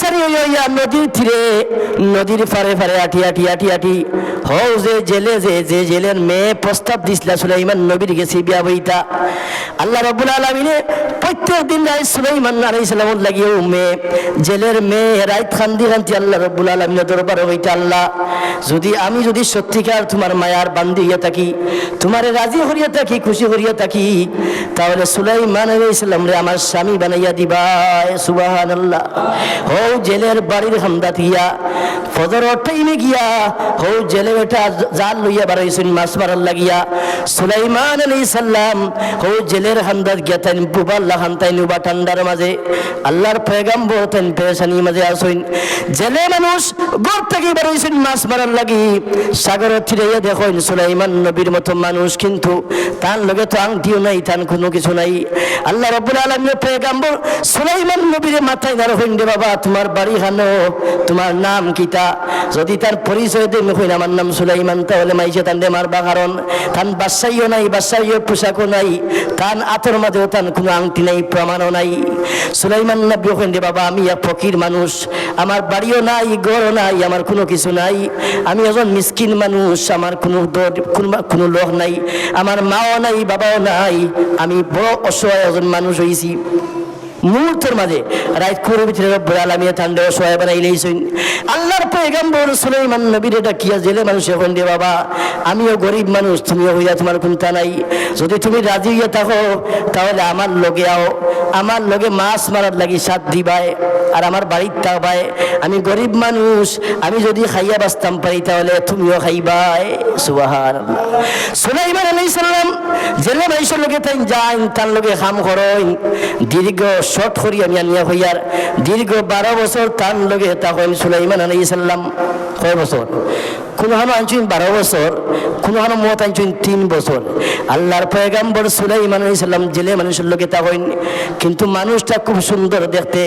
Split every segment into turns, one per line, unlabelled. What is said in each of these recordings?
সারি হইয়া নদীর তীরে নদীর ফারে ফারে আটি আটি আটি আটি হও যে জেলে যে জেলের মেয়ে প্রস্তাব দিছিল সুলাইমান নবীর গেছি বিয়া বইতা আল্লাহ রাব্বুল আলামিনে প্রত্যেক দিন রাত সুলাইমান আলাইহিস সালাম লাগিয়ে মেয়ে জেলের মেয়ে রাত খান্দি খান্দি আল্লাহ রাব্বুল আলামিনের দরবারে হইতা আল্লাহ আমি যদি সত্যিকার তোমার মায়ার বান্দি হইয়া থাকি তোমার রাজি হইয়া থাকি খুশি হইয়া থাকি তাহলে সুলাইমান আলাইহিস সালাম রে আমার স্বামী বানাইয়া দিবা সুবহানাল্লাহ হো জেলের বাড়ির হামদা দিয়া ফজর টাইমে গিয়া হো জেলে বেটা জাল লইয়া বাড়াইছেন মাছ মারার লাগিয়া সুলাইমান আলাইহিস সালাম হো জেলের হামদাত গিয়া তাই বুবাল্লা হান্তাই নুবা ঠান্ডার মাঝে আল্লাহর পয়গম্বর তাই পেরেশানি মাঝে আসেন জেলে মানুষ ঘর থেকে বাড়াইছেন মাছ মারার লাগি সাগরের তীরে দেখেন সুলাইমান নবীর মতো মানুষ কিন্তু তার লগে তো আংটিও নাই তার কোনো কিছু নাই আল্লাহ রাব্বুল আলামিনের পয়গম্বর সুলাইমান নবীর মাথায় ধরে হইন রে বাবা তোমার বাড়ি হানো তোমার নাম কিতা যদি তার পরিচয় দেন হইন আমার নাম সুলাইমান তাহলে মাইছে তান দে মারবা কারণ তান বাসাইও নাই বাসাইও পোশাকও নাই তান আতর মাঝেও তান কোনো আংটি নাই প্রমাণও নাই সুলাইমান নবী হইন রে বাবা আমি এক ফকির মানুষ আমার বাড়িও নাই ঘরও নাই আমার কোনো কিছু নাই আমি একজন মিসকিন মানুষ আমার কোনো লোক নাই আমার মাও নাই বাবাও নাই আমি বড় অসহায় একজন মানুষ হয়েছি মুহূর্তের মাঝে রাত করে ভিতরে রব্বুল আলামিন ঠান্ডা অসহায় বানাই লইছেন আল্লাহর পয়গম্বর সুলাইমান নবীর ডাকিয়া জেলে মানুষ এখন দে বাবা আমিও গরিব মানুষ তুমিও হইয়া তোমার চিন্তা নাই যদি তুমি রাজি হইয়া থাকো তাহলে আমার লগে আও আমার লগে মাছ মারার লাগি সাথ দিবাই আর আমার বাড়ির থাকবাই আমি গরিব মানুষ আমি যদি খাইয়া বাঁচতাম পারি তাহলে তুমিও খাইবাই সুবহানাল্লাহ সুলাইমান আলাইহিস সালাম জেলে মানুষের লগে তাই যান তার লগে কাম করেন দীর্ঘ শর্ট করি আমি আনিয়া হইয়ার দীর্ঘ 12 বছর তার লগে তখন সুলাইমান আলাইহিস সালাম কয় বছর কোনো হানো আনছেন 12 বছর কোনো হানো মত আনছেন 3 বছর আল্লাহর পয়গম্বর সুলাইমান আলাইহিস সালাম জেলে মানুষের লগে তখন কিন্তু মানুষটা খুব সুন্দর দেখতে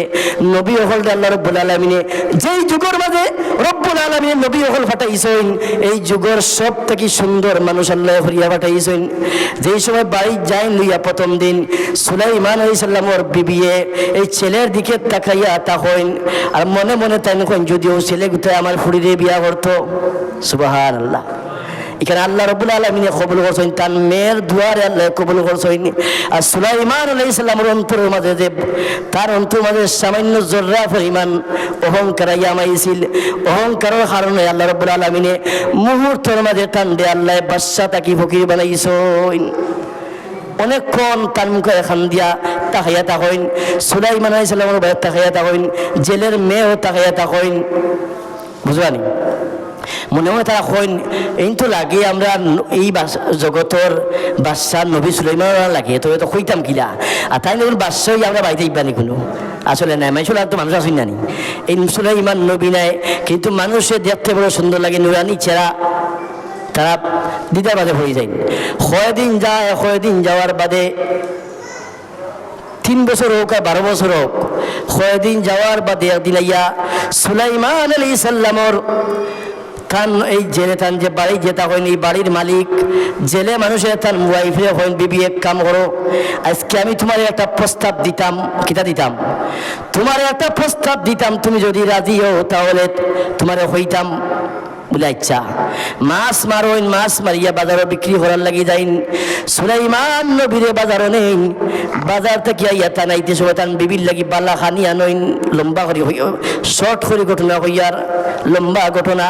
নবী হল আল্লাহ রাব্বুল আলামিনে যেই যুগের মাঝে রব্বুল আলামিন নবী হল ফাটাইছেন এই যুগের সব থেকে সুন্দর মানুষ আল্লাহ হরিয়া ফাটাইছেন যেই সময় বাড়ি যাই লইয়া প্রথম দিন সুলাইমান আলাইহিস সালামের বিবিয়ে এই ছেলের দিকে তাকাইয়া তখন আর মনে মনে তাই কইন যদিও ছেলে গুতে আমার ফুড়িরে বিয়া করতো সুবহানাল্লাহ এখানে আল্লাহ রাব্বুল আলামিন কবুল করছেন তার মেয়ের দুয়ারে আল্লাহ কবুল করছেন আর সুলাইমান আলাইহিস সালামের অন্তরের মাঝে যে তার অন্তরের মাঝে সামান্য জররা পরিমাণ অহংকার ইয়ামাইছিল অহংকারের কারণে আল্লাহ রাব্বুল আলামিন মুহূর্তের মাঝে টান দিয়ে আল্লাহ বাদশা তাকি ফকির বানাইছেন অনেকক্ষণ তার মুখে এখান দিয়া তাকাইয়া তাকইন সুলাইমান আলাইহিস সালামের বাইরে তাকাইয়া তাকইন জেলের মেয়েও তাকাইয়া তাকইন বুঝবানি মনে মনে তারা কইন এই তো লাগে আমরা এই জগতর বাদশা নবী সুলাইমান লাগে তবে তো কইতাম কিলা আর তাই যখন বাদশা আমরা বাইতে ইবানি কোনো আসলে নাই মাইসুল তো মানুষ আসেন নানি এই সুলাইমান নবী নাই কিন্তু মানুষের দেখতে বড় সুন্দর লাগে নুরানি চেহারা তারা দিদার বাদে হয়ে যায় কয়দিন যায় কয়দিন যাওয়ার বাদে 3 বছর হোক আর 12 বছর হোক কয়দিন যাওয়ার বাদে একদিন আইয়া সুলাইমান আলাইহিস সালামের তান এই জেলে তান যে বাড়ি যেটা হয়নি এই বাড়ির মালিক জেলে মানুষের তার ওয়াইফে হইন বিবি এক কাম করো আজকে আমি তোমার একটা প্রস্তাব দিতাম কিতা দিতাম তোমার একটা প্রস্তাব দিতাম তুমি যদি রাজি হও তাহলে তোমার হইতাম বলে আচ্ছা মাছ মারইন মাছ মারিয়া বাজারে বিক্রি করার লাগি যাইন সুলাইমান নবীরে বাজারে নেন বাজার থেকে আইয়া তানাইতে সময় তান বিবির লাগি বালা খানি আনইন লম্বা করে শর্ট করে ঘটনা হইয়ার লম্বা ঘটনা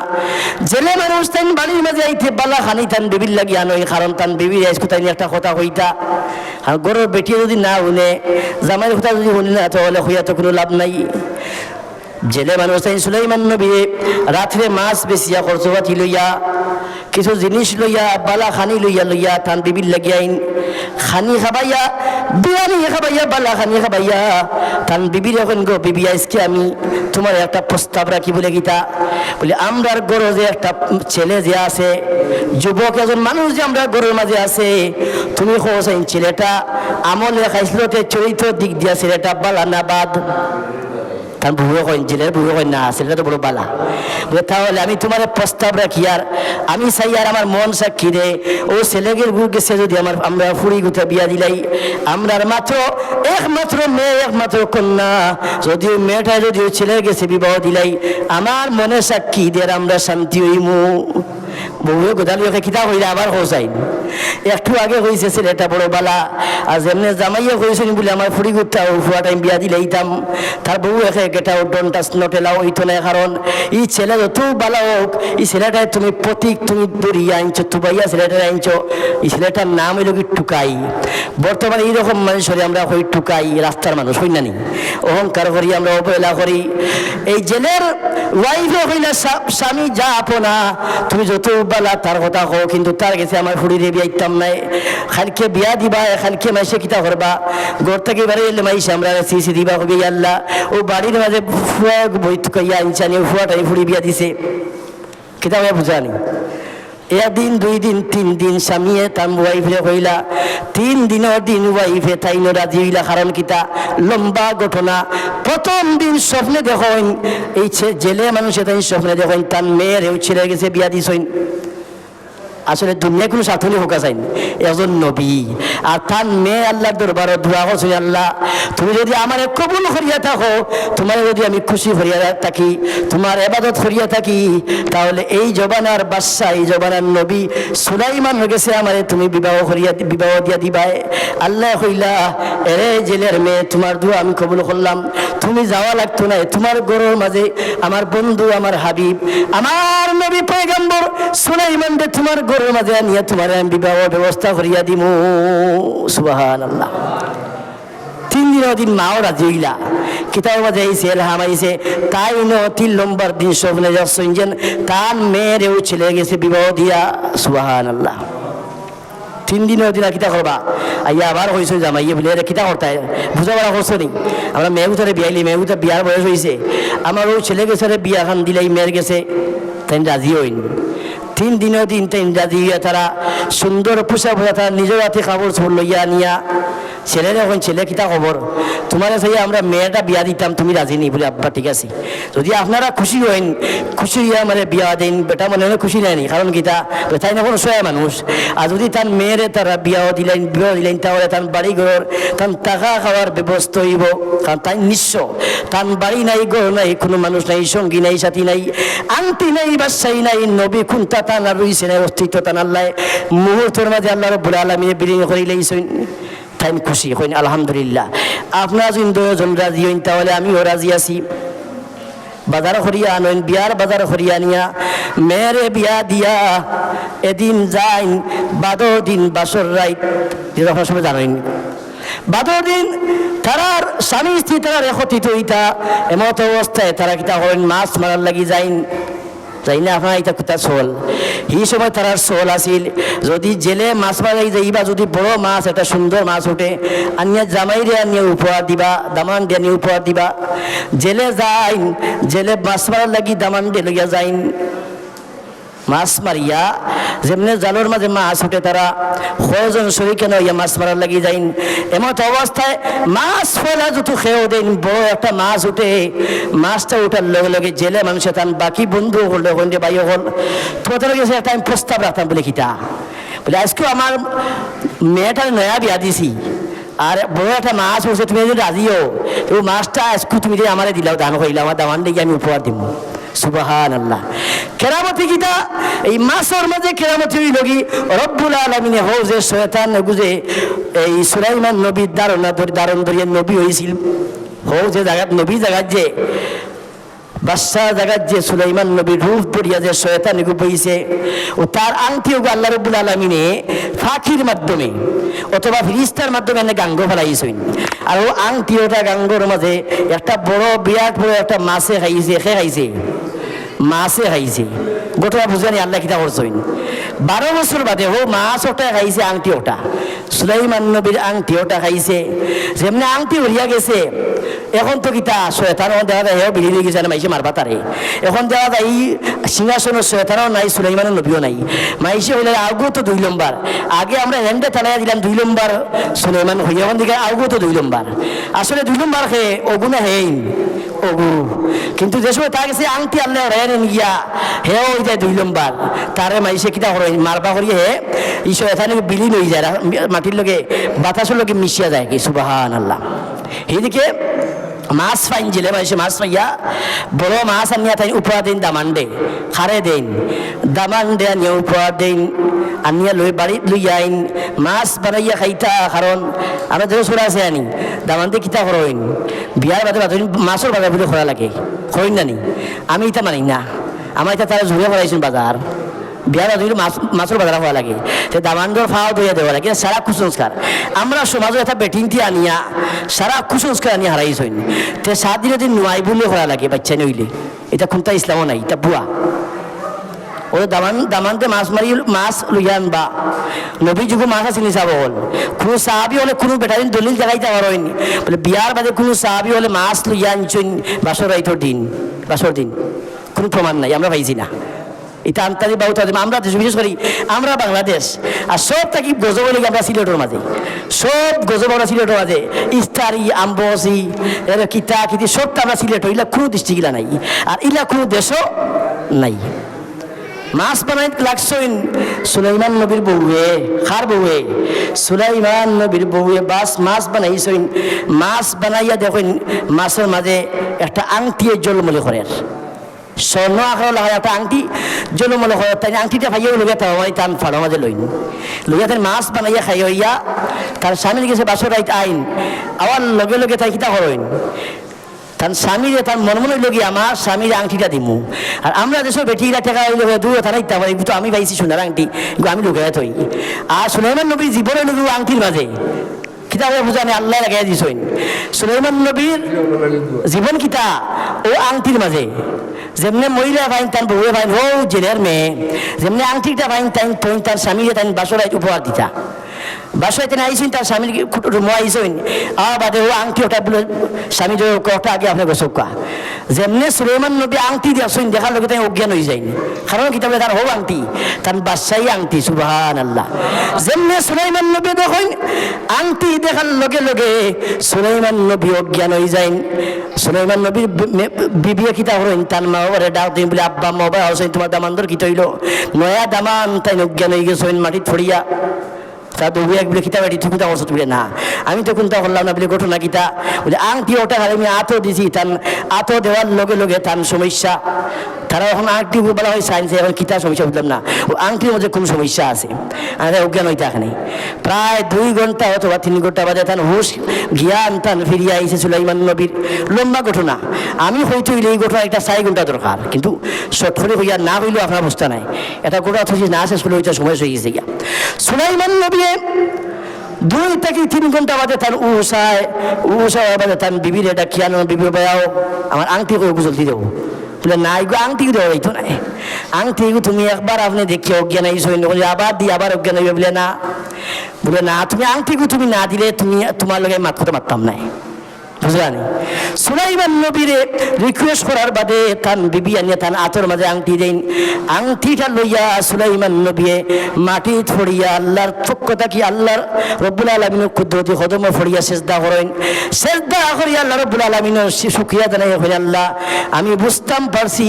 জেলে মানুষ তান বাড়ির মাঝে আইতে বালা খানি তান বিবির লাগি আনইন কারণ তান বিবির আজকে তাই একটা কথা হইতা আর গরুর বেটি যদি না শুনে জামাইয়ের কথা যদি শুনি না তাহলে হইয়া তো কোনো লাভ নাই জেলে মানুষ তাই সুলাইমান নবী রাত্রে মাছ বেচিয়া খরচপাতি লইয়া কিছু জিনিস লইয়া বালা খানি লইয়া তান বিবির লাগি আইন খানি খাবাইয়া বিরিয়ানি খাবাইয়া বালা খানি খাবাইয়া তান বিবির এখন গো বিবি আজকে আমি তোমার একটা প্রস্তাব রাখি বলে গীতা বলে আমরার গরো যে একটা ছেলে যে আছে যুবক একজন মানুষ যে আমরা গরুর মাঝে আছে তুমি কোসাইন ছেলেটা আমলে খাইছিল চরিত্র দিক দিয়া ছেলেটা বালা না বাদ তার বুড়ো কইন জেলের বুড়ো কইন না ছেলেটা তো বড় বালা বলে তাহলে আমি তোমার প্রস্তাব রাখি আর আমি চাই আর আমার মন সাক্ষী দে ও ছেলেগের বুড় গেছে যদি আমরা ফুড়ি গুতা বিয়া দিলাই আমরা মাত্র একমাত্র মেয়ে একমাত্র কন্যা যদিও মেয়েটা যদিও ছেলে গেছে বিবাহ দিলাই আমার মনে সাক্ষী দের আমরা শান্তি হইমু বউয়ে গোদালিওকে কিতা হইলে আবার হোসাইন একটু আগে হয়েছে ছেলেটা বড় বালা আর যেমনি জামাইয়া হয়েছেন বলে আমার ফুড়ি গুতা ফুয়া টাইম বিয়া দিলাইতাম তার বউ একে গেটা ডন্টাস নটেলা হইতো না কারণ এই ছেলে যত বালা হোক এই ছেলেটায় তুমি প্রতীক তুমি দরিয়া আনছো তুবাইয়া ছেলেটা আনছো এই ছেলেটার নাম হইল কি টুকাই বর্তমানে এইরকম মানুষরে আমরা হই টুকাই রাস্তার মানুষ হই না নি অহংকার করি আমরা অবহেলা করি এই জেলের ওয়াইফে হইলে স্বামী যা আপনা তুমি যত বালা তার কথা কো কিন্তু তার গেছে আমার ফুড়িরে বিয়াইতাম নাই খালকে বিয়া দিবা খালকে মাইসে কিতা করবা ঘর থেকে বাড়ি এলে মাইসে আমরা সিসি দিবা হবে আল্লাহ ও বাড়ির মাঝে ফুয়া বই টুকাইয়া আনছানি ফুয়াটাই ফুড়ি বিয়া দিছে কিতা আমরা বুঝানি একদিন 2 দিন 3 দিন স্বামীয়ে তার ওয়াইফে হইলা 3 দিনের দিন ওয়াইফে তাই রাজি হইলা কারণ কিতা লম্বা ঘটনা প্রথম দিন স্বপ্নে দেখেন এই জেলে মানুষে তাই স্বপ্নে দেখেন তার মেয়ের ছেলে গেছে বিয়া দিছেন আসলে দুনিয়া কোনো সাথে হোকা চাই একজন নবী আর তার মেয়ে আল্লাহর দরবারে দোয়া করছেন আল্লাহ তুমি যদি আমার কবুল করিয়া থাকো তোমার যদি আমি খুশি করিয়া থাকি তোমার ইবাদত করিয়া থাকি তাহলে এই জবানার বাদশা এই জবানার নবী সুলাইমান হয়ে গেছে আমারে তুমি বিবাহ দিয়া দিবাই আল্লাহ কইলা এরে জেলের মেয়ে তোমার দোয়া আমি কবুল করলাম তুমি যাওয়া লাগতো না তোমার ঘরের মাঝে আমার বন্ধু আমার হাবিব আমার নবী পয়গম্বর সুলাইমান দে তোমার ঘরের মাঝে নিয়ে তোমার আমি বিবাহ ব্যবস্থা করিয়া দিমু সুবহানাল্লাহ 3 দিন মাও রাজি হইলা কিতাব মাঝে এই সেল হামাইছে তাই ন 3 নম্বর দিন স্বপ্নে যাচ্ছেন যেন তার মেয়েরও ছেলে গেছে বিবাহ দিয়া সুবহানাল্লাহ 3 দিনের দিন কিতা করবা আইয়া আবার হয়েছে জামাইয়ে বলে কিতা করতে বুঝা পড়া করছো নি আমরা মেয়েগুতারে বিয়াইলি মেয়েগুতা বিয়ার বয়স হয়েছে আমার ও ছেলে গেছে বিয়া খান দিলাই মেয়ের গেছে তাই রাজি হইন 3 দিনের দিন তাই রাজি হইয়া তারা সুন্দর পোশাক পরা তারা নিজের হাতে কাপড় চোপড় লইয়া নিয়া ছেলের এখন ছেলে কিতা খবর তোমার চাই আমরা মেয়েটা বিয়া দিতাম তুমি রাজি নি বলে আব্বা ঠিক আছে যদি আপনারা খুশি হইন খুশি হইয়া মানে বিয়া দিন বেটা মনে হয় খুশি নেয়নি কারণ কিতা তাই না কোনো সয়া মানুষ আর যদি তার মেয়েরে তারা বিবাহ দিলেন তাহলে তার বাড়ি ঘর তার টাকা খাওয়ার ব্যবস্থা হইব কারণ তাই নিঃস্ব তার বাড়ি নাই ঘর নাই কোনো মানুষ নাই সঙ্গী নাই সাথী নাই আংটি নাই বাসাই নাই নবী খুনতা তান আর রইছে নাই অস্তিত্ব তান আল্লাহ মুহূর্তের মাঝে আল্লাহ রব্বুল আলামিনে বিলীন করিলেইছেন তাই খুশি হইন আলহামদুলিল্লাহ আপনারা যদি 2 জন রাজি হইন তাহলে আমিও রাজি আছি বাজার করিয়া আনেন বিয়ার বাজার করিয়া নিয়া মেয়েরে বিয়া দিয়া এদিন যাইন 12 দিন বাসর রাইত যেটা সময় জানেন 12 দিন তারার স্বামী স্ত্রী তারা একত্রিত হইতা এমত অবস্থায় তারা কিতা করেন মাছ মারার লাগি যাইন যাই না আপনার এটা কোথা চল এই সময় তার চল আসিল যদি জেলে মাছ মারাই যাইবা যদি বড় মাছ একটা সুন্দর মাছ ওঠে আনিয়া জামাইরে আনিয়া উপহার দিবা দামান দিয়ে আনিয়া উপহার দিবা জেলে যাইন জেলে মাছ মারার লাগি দামান দিয়ে লইয়া যাইন মাছ মারিয়া যেমনি জালোর মাঝে মাছ উঠে তারা কজন শরীকে নইয়া মাছ মারার লাগি যাইন এমত অবস্থায় মাছ ফেলা যত খেয়েও দেন বড় একটা মাছ উঠে মাছটা উঠার লগে লগে জেলে মানুষের তান বাকি বন্ধু হল ভাই হল তোমাদের কাছে একটা আমি প্রস্তাব রাখতাম বলে কিতা বলে আজকেও আমার মেয়েটার নয়া বিয়া দিছি আর বড় একটা মাছ উঠছে তুমি যদি রাজিও তো মাছটা আজকে তুমি যদি আমারে দিলাও দান করিলাম আমার দামান দিয়ে আমি উপহার দিব সুবহানাল্লাহ কেরামতি কিতা এই মাসের মাঝে কেরামতি হইল কি রব্বুল আলামিনে হৌজে শয়তান গুজে এই সুলাইমান নবীর দারণ ধরিয়ে নবী হয়েছিল হৌজে জায়গা নবী জায়গা যে বাদশাহ জায়গার যে সুলাইমান নবীর রূপ পড়িয়া যে শয়তান বইছে ও তার আংটিও আল্লাহ রব্বুল আলামিনে ফাঁকির মাধ্যমে অথবা ফিরিস্তার মাধ্যমে এনে গাঙ্গ ফেলাইছেন আর ও আংটিওটা গাঙ্গর মাঝে একটা বড় বিরাট বড় একটা মাছে খাইছে মাছে খাইছে গোটা বুঝানি আল্লাহ কিতা করছেন 12 বছর বাদে ও মাছ ওটা খাইছে আংটি ওটা সুলাইমান নবীর আংটি ওটা খাইছে যেমনি আংটি উড়িয়া গেছে এখন তো কিতা শয়তানও দেখা যায় হেও বিড়ি হয়ে গেছে মাইসে মারবা তারে এখন দেখা যায় এই সিংহাসনের শয়তানও নাই সুলাইমানের নবীও নাই মাইসে হইলে আগেও তো 2 নম্বর আগে আমরা হ্যান্ডে তালাইয়া দিলাম 2 নম্বর সুলাইমান হইয়া এখন দিকে আগেও তো 2 নম্বর আসলে 2 নম্বর খেয়ে অগুনা হেইন ওগু কিন্তু যে সময় তার কাছে আংটি আল্লাহ রেন গিয়া হেও হয়ে যায় 2 নম্বর তারে মাইসে কিতা করে মারবা করিয়ে হে ঈশ্বর এখানে বিলীন হয়ে যায় মাটির লগে বাতাসের লগে মিশিয়া যায় কি সুবহানাল্লাহ এইদিকে মাছ ফাইন জেলে মাইসে মাছ পাইয়া বড় মাছ আনিয়া তাই উপহার দিন দামান দে খারে দেন দামান দে আনিয়া উপহার দেন আনিয়া লই বাড়ি লই আইন মাছ বানাইয়া খাইতা কারণ আমরা যে সুরা আছে আনি দামান দিয়ে কিতা করইন বিয়ার বাদে বাদে মাছের বাজার বলে খোলা লাগে কইন না নি আমি এটা মানি না আমার এটা তারা ঝুড়ে করাইছেন বাজার বিয়ার বাদে মাছের বাজার হওয়া লাগে সে দামানদর ফাওয়া দইয়া দেওয়া লাগে সারা কুসংস্কার আমরা সমাজে এটা বেটিংটি আনিয়া সারা কুসংস্কার আনিয়া হারাইছেন তে 7 দিনে দিন নুয়াই বলে হওয়া লাগে বাচ্চা নইলে এটা কোনটা ইসলামও নাই এটা বুয়া ও দামানতে মাছ লইয়া আনবা নবী যুগ মাছ আছে নিসা বল কোনো সাহাবি হলে কোনো বেটারিন দলিল দেখাইতে পারেনি বলে বিয়ার বাদে কোনো সাহাবি হলে মাছ লইয়া আনছেন বাসর দিন কোনো প্রমাণ নাই আমরা পাইছি না এটা আন্তারি বহুত আমরা দেশ বিশেষ করি আমরা বাংলাদেশ আর সব থাকি গজব লেগে আমরা সিলেটের মাঝে সব গজব আমরা সিলেটের মাঝে ইস্তারি আম্বসি এর কিতা কিতি সবটা আমরা সিলেট ইলা কোনো দৃষ্টিগিলা নাই আর ইলা কোনো দেশও নাই মাছ বানাই লাগছেন সুলাইমান নবীর বউয়ে খার বউয়ে সুলাইমান নবীর বউয়ে মাছ বানাইছেন মাছ বানাইয়া দেখেন মাছের মাঝে একটা আংটি জলমলে করে স্বর্ণ আকার লাগা একটা আংটি জলমলে করে তাই আংটিটা ভাইয়াও লইয়া তাই টান ফাড়া মাঝে লইয়া তাই মাছ বানাইয়া খাই হইয়া তার স্বামীর গেছে বাসর আইন আবার লগে লগে তাই কিতা করেন তার স্বামীরে তার মনে লগি আমার স্বামীর আংটিটা দিমু আর আমরা দেশের বেটিরা টাকা হইলে দূর তারা ইত্যা পারি কিন্তু আমি পাইছি সোনার আংটি কিন্তু আমি লুকাইয়া থই আর সুলাইমান নবীর জীবনে লগু আংটির মাঝে কিতাবে বুঝানে আল্লাহ লাগাই দিছেন সুলাইমান নবীর জীবন কিতা ও আংটির মাঝে যেমনি মহিলা ভাইন তান বউয়ে ভাইন ও জেলের মেয়ে যেমনি আংটিটা ভাইন তাই তার স্বামীরে তাই বাসরাই উপহার দিতা বাসায় তিনি আইসেন তার স্বামীর রুমো আইসেন বাদে ও আংটি ওটা বলে স্বামী ওটা আগে আপনার গোসকা যেমনি সুলাইমান নবী আংটি দিয়েছেন দেখার লোকে তাই অজ্ঞান হয়ে যায়নি কারণ কিতাবে তার হোক আংটি তার বাদশাহী আংটি সুবহানাল্লাহ যেমনি সুলাইমান নবী দেখেন আংটি দেখার লগে লগে সুলাইমান নবী অজ্ঞান হয়ে যায় সুলাইমান নবীর বিবিয়ে কিতা হলেন তার মা ওরে ডাক দিন বলে আব্বা মবা হোসেন তোমার দামানদর কি তৈল নয়া দামান তাই অজ্ঞান হয়ে গেছেন মাটির ফড়িয়া তা দৌড়ে এক বলে কিতা বেটি তুমি তা করছো তুমি না আমি তো কোনটা করলাম না বলে ঘটনা কিতা বলে আংটি ওটা আমি আতো দিছি তান আতো দেওয়ার লগে লগে তান সমস্যা তারা এখন আংটি বলা হয় সায়েন্সে এখন কিতা সমস্যা বুঝলাম না ও আংটির মধ্যে কোন সমস্যা আছে আর অজ্ঞান হইতে এখানে প্রায় 2 ঘন্টা অথবা 3 ঘন্টা বাদে তান হুশ জ্ঞান তান ফিরিয়া আইসে সুলাইমান নবীর লম্বা ঘটনা আমি হয়তো এই ঘটনা একটা 4 ঘন্টা দরকার কিন্তু শর্টফলি হইয়া না হইলেও আপনার অবস্থা নাই এটা গোটা থুজি না শেষ করলে হইতে সময় হয়ে গেছে গিয়া সুলাইমান নবী 2 থেকে 3 ঘন্টা বাদে তার উষায় বাদে তার বিবির এটা খেয়ানো বিবি ভাইয়াও আমার আংটি করে জলদি দেবো বলে না এগুলো আংটি দেওয়া হইতো না আংটি তুমি একবার আপনি দেখে অজ্ঞান বলে আবার দিয়ে আবার অজ্ঞান হইবে বলে না তুমি আংটিগু তুমি না দিলে তুমি তোমার লগে মাত করতে পারতাম না বুঝলানি সুলাইমান নবীরে রিকোয়েস্ট করার বাদে তান বিবি আনিয়া তান আতর মাঝে আংটি দেন আংটিটা লইয়া সুলাইমান নবী মাটি ফড়িয়া আল্লাহর পক্ষ থাকি আল্লাহর রব্বুল আলামিনের কুদরতি কদমে ফড়িয়া সেজদা করেন সেজদা করিয়া আল্লাহ রব্বুল আলামিনের শুকরিয়া জানাই হই আল্লাহ আমি বুঝতাম পারছি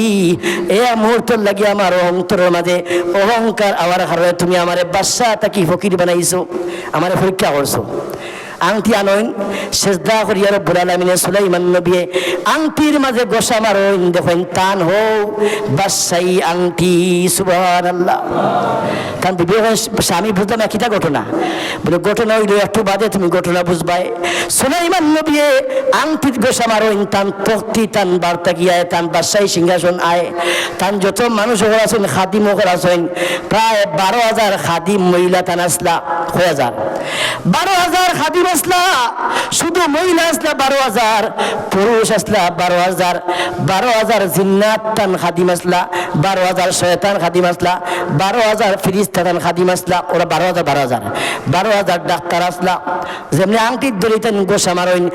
এই মুহূর্ত লাগি আমার অন্তরের মাঝে অহংকার আওয়ার কারণে তুমি আমারে বাদশা থাকি ফকির বানাইছো আমারে পরীক্ষা করছো আংটি আনইন সেজদা করিয়া রব্বুল আলামিনের সুলাইমান নবী আংটির মাঝে গোসা মারইন দেখেন তান হো বাদশাহী আংটি সুবহানাল্লাহ তান বিবি স্বামী বুঝলাম কিটা ঘটনা বলে ঘটনা হইল একটু বাদে তুমি ঘটনা বুঝবাই সুলাইমান নবী আংটির গোসা মারইন তান তখতি তান বার্তা গিয়ায় তান বাদশাহী সিংহাসন আয় তান যত মানুষ আছেন খাদিম আছেন প্রায় 12,000 খাদিম মহিলা তান আসলা 1000 12,000 খাদিম আসলা, শুধু মহিলা আসলা 12,000, পুরুষ আসলা 12,000, 12,000 জিন্নাত তান খাদিম আসলা, 12,000 শয়তান খাদিম আসলা, 12,000 ফিরিস্তা তান খাদিম আসলা। ওরা 12,000 ডাক্তার আসলা। যেমনি আংটির দরিতেন গোসা মারইন,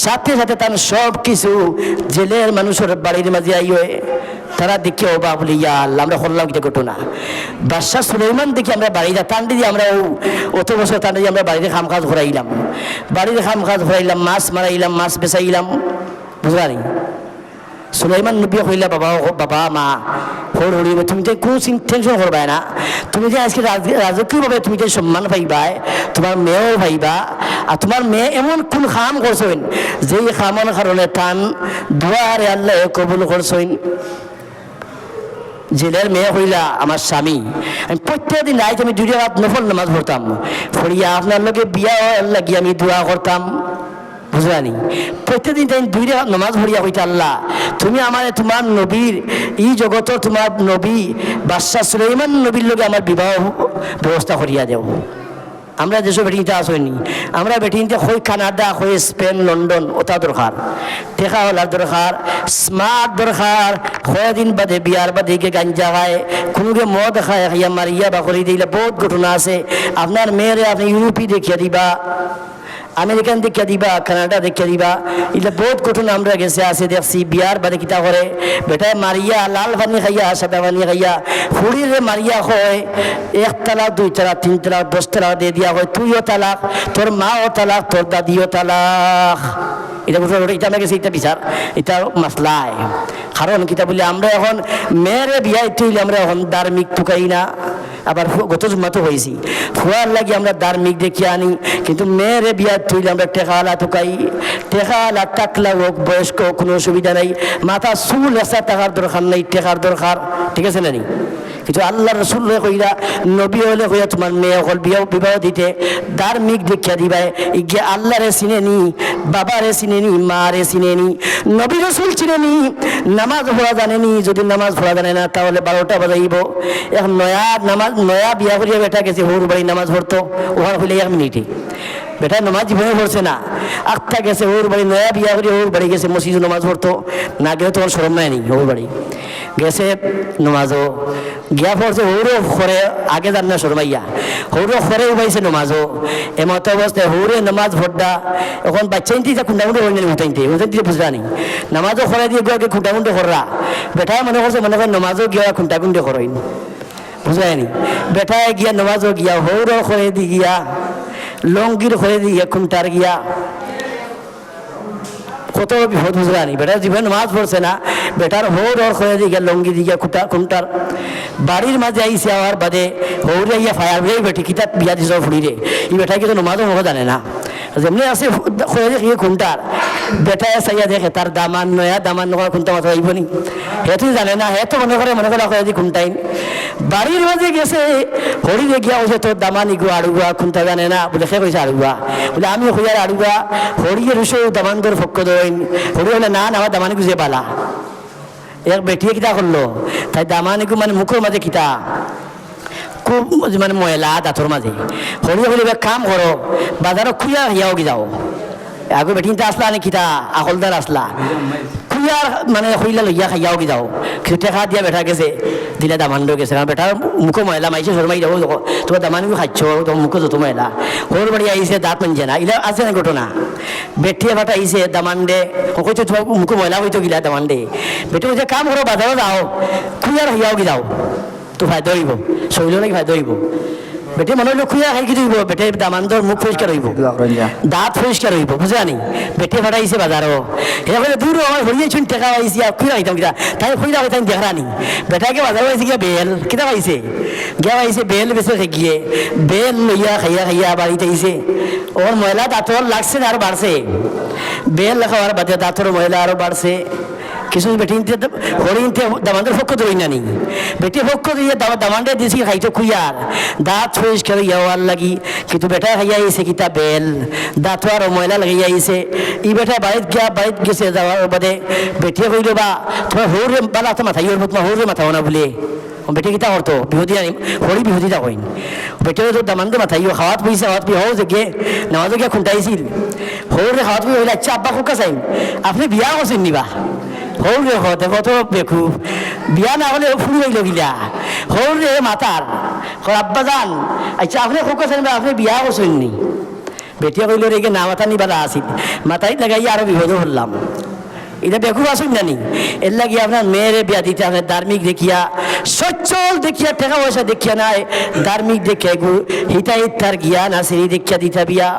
সাথে সাথে তান সব কিছু জেলের মানুষের বাড়ির মাঝে আইয়ে তারা দেখে ও বাবুলি ইয়া আল্লাহ, আমরা করলাম কিটা ঘটনা। বাদশাহ সুলাইমান দেখি আমরা বাড়িতে টান্ডি দিয়ে আমরা অত বছর টান্ডি দিয়ে আমরা বাড়িতে খাম কাজ ঘুরাইলাম, মাছ মারাইলাম, মাছ বেচাইলাম, বুঝলি। সুলাইমান নবী কইলা, বাবা মা হরি তুমি তো কোনো টেনশন করবা না, তুমি যে আজকে রাজকীয়ভাবে তুমি যে সম্মান পাইবা, তোমার মেয়েও পাইবা। আর তোমার মেয়ে এমন কোন খাম করছেন যেই খামর কারণে টান দুয়ারে আল্লাহ কবুল করছেন। জেলের মেয়ে হইলা আমার স্বামী, আমি প্রত্যেকদিন রাইতে আমি 2 রাকাত নফল নামাজ পড়তাম, পড়িয়া আপনার লোকে বিয়া লাগিয়ে আমি দোয়া করতাম, বুঝলানি। প্রত্যেকদিন তাই 2 রাকাত নামাজ পড়িয়া হইতে, আল্লাহ তুমি আমার তোমার নবীর এই জগত তোমার নবী বাদশাহ সুলাইমান নবীর লোকে আমার বিবাহ ব্যবস্থা করিয়া দেও। আমরা যেসব বেটিংটা আসইনি, আমরা বেটিংটা হই কানাডা, হই স্পেন, লন্ডন, ওটা দরকার, টেকা হলার দরকার, স্মার্ট দরকার। কয়দিন বাদে বিয়ার বাদে গিয়ে গাঞ্জা খায়, কোনোকে মদ খায়, খাইয়া মারিয়া বা করে দিলে বহুত ঘটনা আছে। আপনার মেয়েরে আপনি ইউরোপি দেখিয়া দিবা, আমেরিকান দেখিয়া দিবা, কানাডা দেখিয়া দিবা, এটা বহুত ঘটনা আমরা গেছে আছে দেখছি। বিয়ার বাদে কিতা করে বেটায় মারিয়া লাল পানি খাইয়া সাদা পানি খাইয়া ফুড়িরে মারিয়া হয় 1 তালাক 2 তালাক 3 তালাক 10 তালাক দিয়ে দিয়া হয়, তুইও তালাক, তোর মাও তালাক, তোর দাদিও তালাক। এটা এটা আমরা গেছি, এটা বিচার, এটা মাসলায়। কারণ কিতা বলি আমরা এখন মেয়েরে বিয়ায় তুইলে আমরা এখন ধার্মিক টুকাই না। আবার গত জুম্মাতো হয়েছি, ফুয়ার লাগি আমরা ধার্মিক দেখিয়ে আনি, কিন্তু মেয়েরে বিয়া তুইলে আমরা টেকাওয়ালা টুকাই। টেকাওয়ালা টাকলা হোক বয়স্ক হোক কোনো অসুবিধা নাই, মাথা চুল এসা টাকার দরকার নাই, টেকার দরকার, ঠিক আছে না নি। কিন্তু আল্লাহ রসুল কইরা নবী হলে কইয়া তোমার মেয়ে হল বিবাহ দিতে ধার্মিক দীক্ষা দিবাই, গিয়ে আল্লাহরে চিনে নি, বাবারে চিনে নি, মারে চিনে নি, নবী রসুল চিনে নি, নামাজ পড়া জানে নি। যদি নামাজ পড়া জানে না তাহলে 12টা বাজাইব। এখন নয়া বিয়া করিয়া বেটা গেছে হৌর বাড়ি নামাজ পড়তো, ওখানে হইলে 1 মিনিটে বেটা নামাজ জীবনে পড়ছে না, আটটা গেছে হৌর বাড়ি, নয়া বিয়া করিয়া হৌর বাড়ি গেছে মসজিদে নামাজ পড়তো না, গেলে তোমার শরম নাই নি। হৌর বাড়ি গেছে নমাজও গিয়া পড়ছে, হৌরও করে আগে জান না শরমাইয়া, হৌরও করে উবাইছে নমাজও। এমত অবস্থায় হৌরে নামাজ ভোটটা এখন বাচ্চাইনটি যা খুঁটাখুঁটি হইনি, উঠাইতে বুঝলা নি। নামাজও খরাই দিয়ে গিয়ে খুঁটাখুঁটি কররা, বেটায় মনে করছে মনে করেন নমাজও গিয়া খুঁটাখুঁটি করইন, বুঝায়নি। বেটায় গিয়া নমাজও গিয়া হৌরও করে দি গিয়া লঙ্গির করে দি গিয়া খুঁটার গিয়া কত বিপদ, বুঝলানি। বেটার জীবন নামাজ পড়ছে না, বেটার হৌর ওর করে দিয়ে লঙ্গি দিয়ে খুঁটার বাড়ির মাঝে আইসে আওয়ার বাদে হৌরে ইয়া ফায়ার বলে বেটি কিতাব বিয়া দিস ফুড়িরে, এই বেটাই কিন্তু নামাজও মুখ জানে না। যেমনি আছে করে দেখি খুঁটার বেটায় চাইয়া দেখে তার দামান নয়া দামান নয় খুঁটা মাথা আইব নি, হেতু জানে না, হেতু মনে করে করে দি খুঁটাইন। বাড়ির মাঝে গেছে হরিরে গিয়া হয়েছে তোর দামানি গো আড়ুয়া খুঁটা জানে না বলে, সে কইছে আড়ুয়া বলে, আমি হইয়ার আড়ুয়া হরিয়ে রুষে দামানদর পক্ষ দইন। হরি বলে না আমার দামানি গুজে পালা। এক বেটিয়ে কিতা করলো, তাই দামানিকু মানে মুখের মাঝে কিতা খুব মানে ময়লা দাঁতর মাঝে। হরিয়ে বলে কাম করো বাজারও খুঁয়া হিয়াও কি যাও, আগে বেটিনটা আসলা নে কিতা আকলদার আসলা খুঁয়ার মানে হইলা লইয়া খাইয়াও কি যাও, টেকা দিয়া বেটা গেছে দিলে দামান্ড গেছে, কারণ বেটার মুখো ময়লা মাইছে শরমাই যাবো, তোমার দামানিও খাচ্ছ, তোমার মুখো যত ময়লা। হোর বাড়ি আইসে দাঁত মানছে না, ইলা আছে না ঘটনা। বেটিয়ে ফাটা আইসে দামান্ডে কইছো তোমার মুখো ময়লা হইতো গিলা দামান্ডে, বেটি বলছে কাম করো বাজারও যাও খুঁয়ার হইয়াও কি যাও, তো ফায়দা হইব শৈল নাকি ফায়দা হইব। বেটে মনে হইলো খুঁয়া খাই কি হইব, বেটে দামান্দর মুখ পরিষ্কার হইব, দাঁত পরিষ্কার হইব, বুঝানি। বেটে ফাটাইছে বাজারও এবারে দূর আমার হরিয়েছুন টেকা পাইছি আর খুঁয়া খাইতাম কিনা, তাই খুঁজা খাইতাম দেখানি। বেটাকে বাজার পাইছে গিয়া বেল কিতা পাইছে, গিয়া পাইছে বেল বেছে গিয়ে বেল লইয়া খাইয়া বাড়িতে আইছে। ওর ময়লা দাঁতর লাগছে না আরো বাড়ছে, বেল খাওয়ার বাদে দাঁতর ময়লা আরো বাড়ছে। কিছু বেটিনতে হরিণতে দামান্ডের পক্ষ ধরি না নি, বেটি পক্ষ দিয়ে দামান্ডে দিয়েছি খাইতো খুইয়ার দাঁত পরিষ্কার ইয়াওয়ার লাগি, কিন্তু বেটা খাইয়া আইছে কিতা বেল দাঁত আর ময়লা লাগাইয়া আইছে। ই বেটা বাড়িত গেছে যাওয়ার বাদে বেটিয়ে কইল বা তোমার হৌরে বালা তো মাথা ইয়োর তোমার হৌরে মাথা না বলে, বেটে কিতা করতো বিহুদি আনি হরি বিহুদিটা কইন বেটে তো দামানতে মাথাইও খাওয়াত পয়সা খাওয়াত পি হও যে গে নামাজে গিয়া খুঁটাইছিল হরে খাওয়াত পি হইলে আচ্ছা আব্বা খুকা চাইন আপনি বিয়া করছেন নিবা হৌ রে দেখো তো বেকু বিয়া না হলে ফুরি হইল গিলা হৌ রে মাতার আব্বা যান আচ্ছা আপনি খুকা চাইন আপনি বিয়া করছেন নি বেটিয়া কইল রে না মাথা নিবালা আসিল মাথায় লাগাই আরো বিপদ হলাম এটা বেকুব আসুন জানি এর লাগে আপনার মেয়েরে বিয়া দিতে আপনার ধার্মিক দেখিয়া সচ্ছল দেখিয়া টাকা পয়সা দেখিয়া নাই ধার্মিক দেখিয়া হিতাই তার জ্ঞান আছে এই দেখিয়া দিতে বিয়া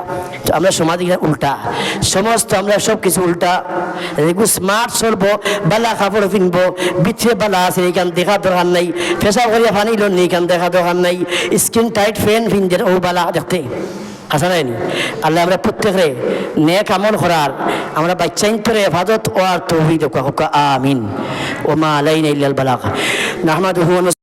আমরা সমাজ উল্টা সমস্ত আমরা সব কিছু উল্টা এগুলো স্মার্ট চলবো বালা কাপড় কিনবো বিচ্ছে বালা আছে এইখান দেখা দরকার নাই পেশা করিয়া ফানি লোন এইখান দেখা দরকার নাই স্কিন টাইট ফ্যান ফিনদের ও বালা দেখতে আসা নাইনি আল্লাহ আমরা প্রত্যেকে নেক আমল করার আমরা বাচ্চাইন তোরে হেফাজত ও আর তৌহিদ আমিন ওমা আলাইনা ইল্লাল বালাগ নাহমাদুহু